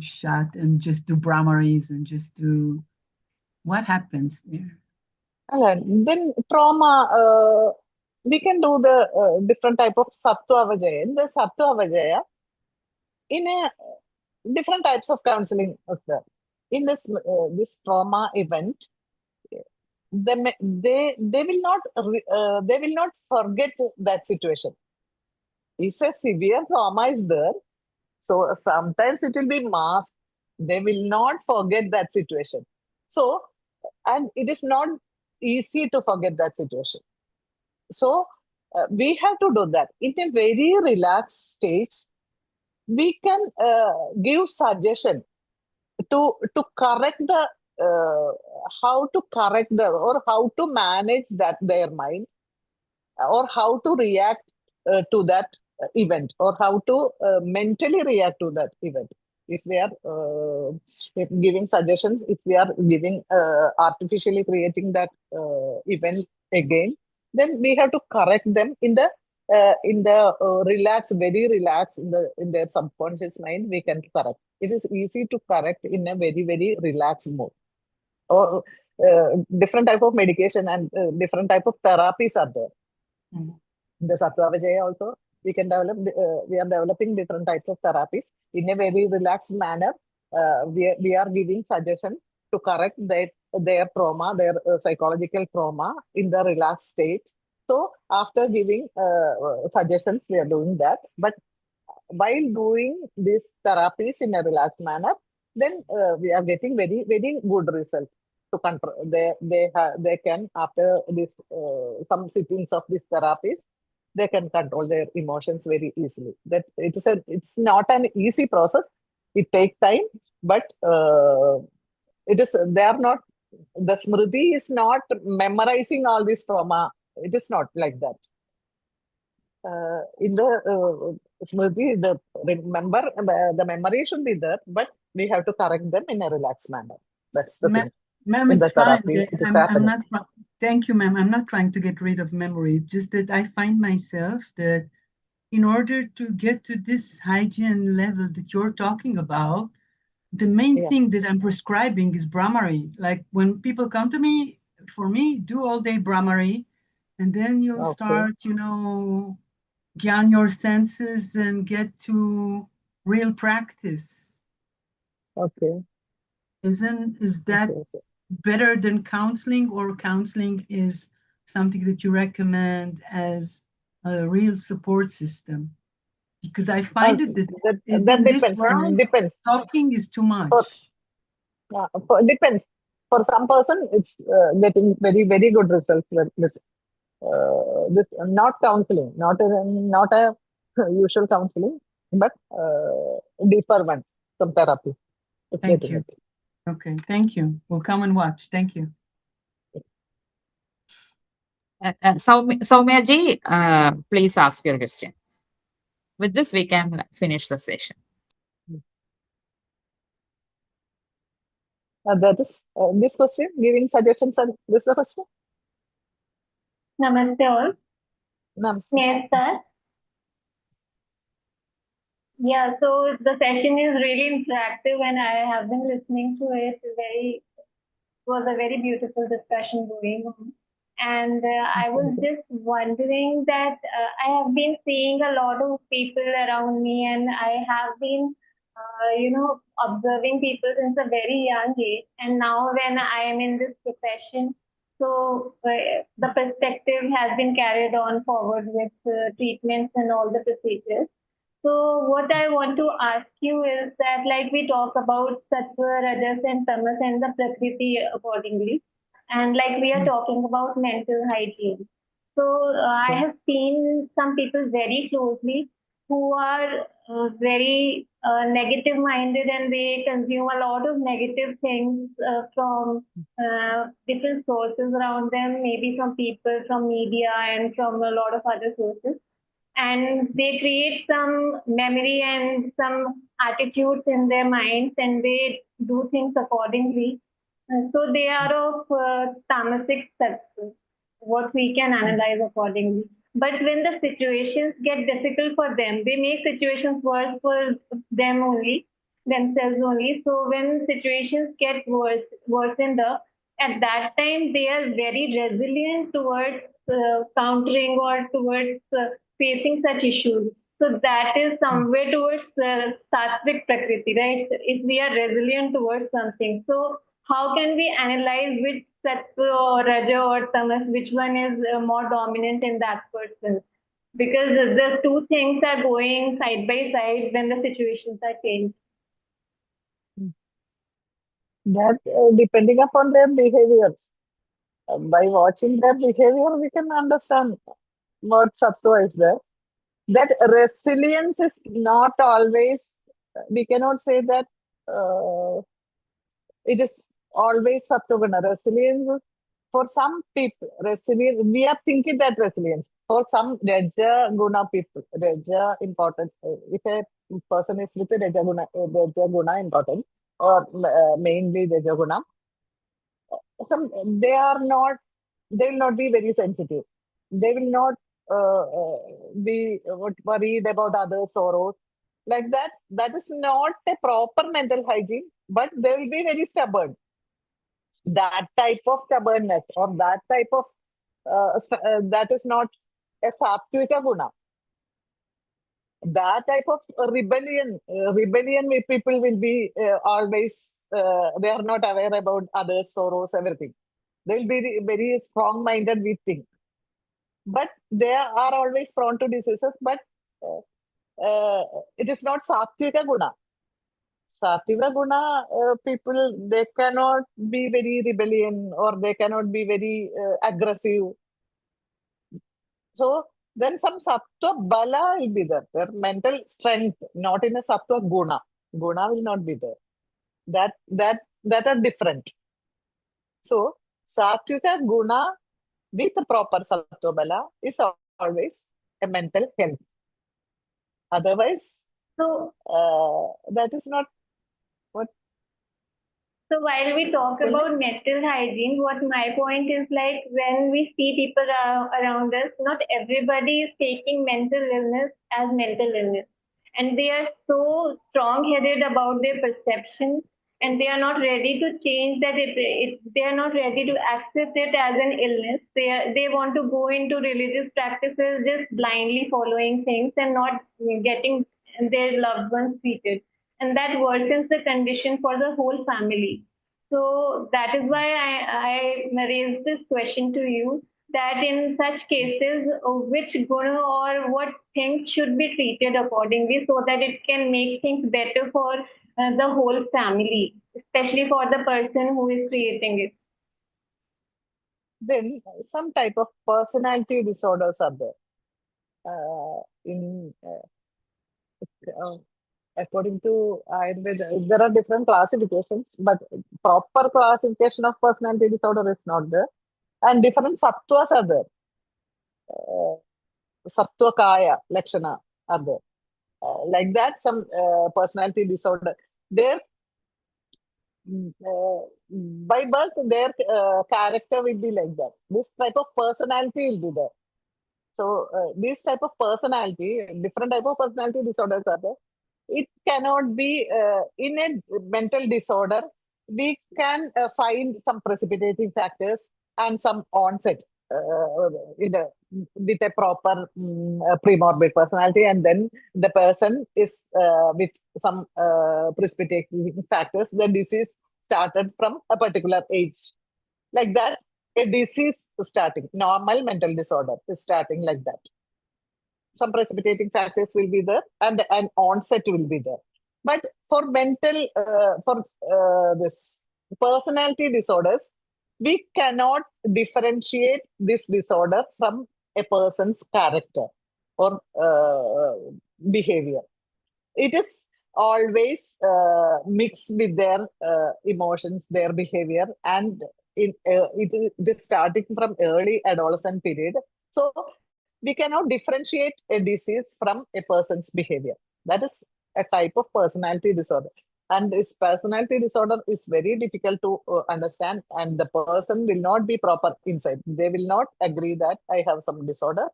shut and just do brahmaries and just do, what happens there? Then trauma, we can do the different type of Sattva Vijaya. In the Sattva Vijaya, in a different types of counseling is there. In this trauma event, they will not forget that situation. If a severe trauma is there, so sometimes it will be masked. They will not forget that situation. So, and it is not easy to forget that situation. So we have to do that in a very relaxed stage. We can give suggestion to correct the how to correct the, or how to manage that their mind, or how to react to that event, or how to mentally react to that event. If we are giving suggestions, if we are giving artificially creating that event again, then we have to correct them in the relaxed, very relaxed, in their subconscious mind. We can correct. It is easy to correct in a very, very relaxed mode. Or different type of medication and different type of therapies are there. In the Sattva Vijaya also, we can develop. We are developing different types of therapies in a very relaxed manner. We are giving suggestion to correct their trauma, their psychological trauma in the relaxed state. So after giving suggestions, we are doing that. But while doing these therapies in a relaxed manner, then we are getting very, very good results. To control, they can, after this some sittings of these therapies, they can control their emotions very easily. That it's not an easy process. It takes time, but it is. They are not. The smriti is not memorizing all this trauma. It is not like that. In the smriti, the memory should be there, but we have to correct them in a relaxed manner. That's the thing. Ma'am, it's fine. Thank you, ma'am. I'm not trying to get rid of memory. It's just that I find myself that in order to get to this hygiene level that you're talking about, the main thing that I'm prescribing is brahmari. Like when people come to me, for me, do all day brahmari, And then you'll Okay. start, gather your senses and get to real practice. Okay. Is that Okay. better than counseling, or counseling is something that you recommend as a real support system? Because I find it that That in this depends. world, Depends. talking is too much. Depends. For some person, it's getting very, very good results with this not counseling, not a usual counseling, but deeper one, some therapy. It's Thank getting you. it. Okay, thank you. We'll come and watch. Thank you. Soumya ji, please ask your question. With this, we can finish the session. That is this question, giving suggestions. This is the question. Namaste all. Namaste. May I start? Yeah, so the session is really interactive and I have been listening to it. It was a very beautiful discussion going on. And I was just wondering that I have been seeing a lot of people around me and I have been, observing people since a very young age. And now when I am in this profession, so the perspective has been carried on forward with treatments and all the procedures. So what I want to ask you is that, like, we talk about sattva, rajas, and tamas and the prakriti accordingly, and like we are talking about mental hygiene. So I have seen some people very closely who are very negative minded and they consume a lot of negative things from different sources around them, maybe from people, from media, and from a lot of other sources, and they create some memory and some attitudes in their minds and they do things accordingly. So they are of tamasic substance, what we can analyze accordingly. But when the situations get difficult for them, they make situations worse for them only, themselves only. So when situations get worsened up, at that time they are very resilient towards countering or towards facing such issues. So that is somewhere towards sattvic prakriti, right? If we are resilient towards something, so how can we analyze which sattva or raja or tamas, which one is more dominant in that person? Because the two things are going side by side when the situations are changed. That depending upon their behavior. By watching their behavior, we can understand what sattva is there. That resilience is not always, we cannot say that it is always sattva. Resilience is, for some people, resilience, we are thinking that resilience. For some Raja Guna people, Raja important. If a person is with a Raja Guna important, or mainly Raja Guna, they will not be very sensitive. They will not be worried about other sorrows. Like that, that is not a proper mental hygiene, but they will be very stubborn. That type of stubbornness or that type of that is not a sattvika guna. That type of rebellion with people will be always they are not aware about others' sorrows, everything. They'll be very strong-minded with things, but they are always prone to diseases. But it is not sattvika guna. Sattvika guna people, they cannot be very rebellion or they cannot be very aggressive. So then some sattva bala will be there. Their mental strength, not in a sattva guna. Guna will not be there. That are different. So sattvika guna with proper sattva bala is always a mental health. Otherwise, So that is not what. So while we talk about mental hygiene, what my point is, like, when we see people around us, not everybody is taking mental illness as mental illness. And they are so strong-headed about their perception and they are not ready to change that. They are not ready to accept it as an illness. They want to go into religious practices, just blindly following things and not getting their loved ones treated, and that worsens the condition for the whole family. So that is why I raised this question to you, that in such cases, which guna or what things should be treated accordingly so that it can make things better for the whole family, especially for the person who is creating it. Then some type of personality disorders are there. According to Ayurveda, there are different classifications, but proper classification of personality disorder is not there. And different sattvas are there. Sattva kaya lakshana are there. Like that, some personality disorder. There, by birth, their character will be like that. This type of personality will be there. So this type of personality, different type of personality disorders are there. It cannot be in a mental disorder. We can find some precipitating factors and some onset with a proper premorbid personality, and then the person is with some precipitating factors. The disease started from a particular age. Like that, a disease starting, normal mental disorder is starting like that. Some precipitating factors will be there, and an onset will be there. But for mental, this personality disorders, we cannot differentiate this disorder from a person's character or behavior. It is always mixed with their emotions, their behavior, and it is starting from early adolescent period. So we cannot differentiate a disease from a person's behavior. That is a type of personality disorder. And this personality disorder is very difficult to understand, and the person will not be proper inside. They will not agree that I have some disorder.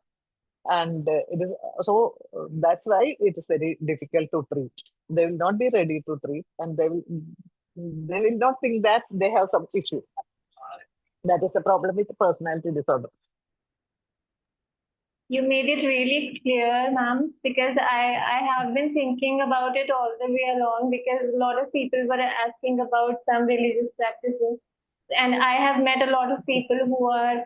And it is so that's why it is very difficult to treat. They will not be ready to treat, and they will not think that they have some issue. That is the problem with personality disorder. You made it really clear, ma'am, because I have been thinking about it all the way along, because a lot of people were asking about some religious practices. And I have met a lot of people who are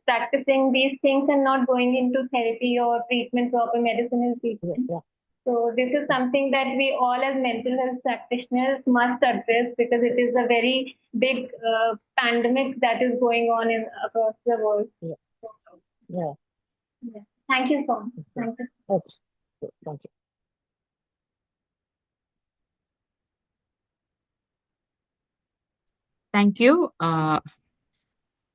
practicing these things and not going into therapy or treatment, proper medicinal treatment. Yeah. So this is something that we all as mental health practitioners must address, because it is a very big pandemic that is going on across the world. Yeah. Yeah. Yeah. Thank you so much. Thank you. Okay. Thank you. Thank you.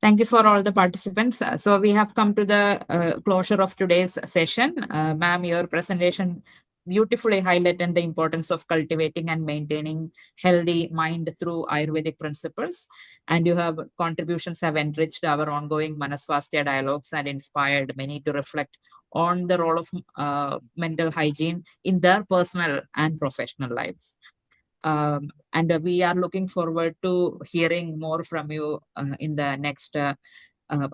Thank you for all the participants. So we have come to the closure of today's session. Ma'am, your presentation beautifully highlighted the importance of cultivating and maintaining healthy mind through Ayurvedic principles. And your contributions have enriched our ongoing Manaswasthya dialogues and inspired many to reflect on the role of mental hygiene in their personal and professional lives. And we are looking forward to hearing more from you in the next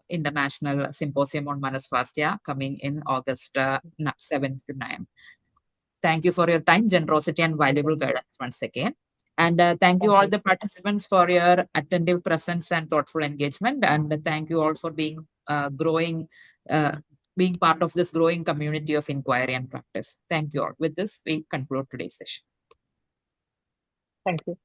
International Symposium on Manaswasthya coming in August 7th to 9th. Thank you for your time, generosity, and valuable guidance once again. And thank you all the participants for your attentive presence and thoughtful engagement. And thank you all for being being part of this growing community of inquiry and practice. Thank you all. With this, we conclude today's session. Thank you.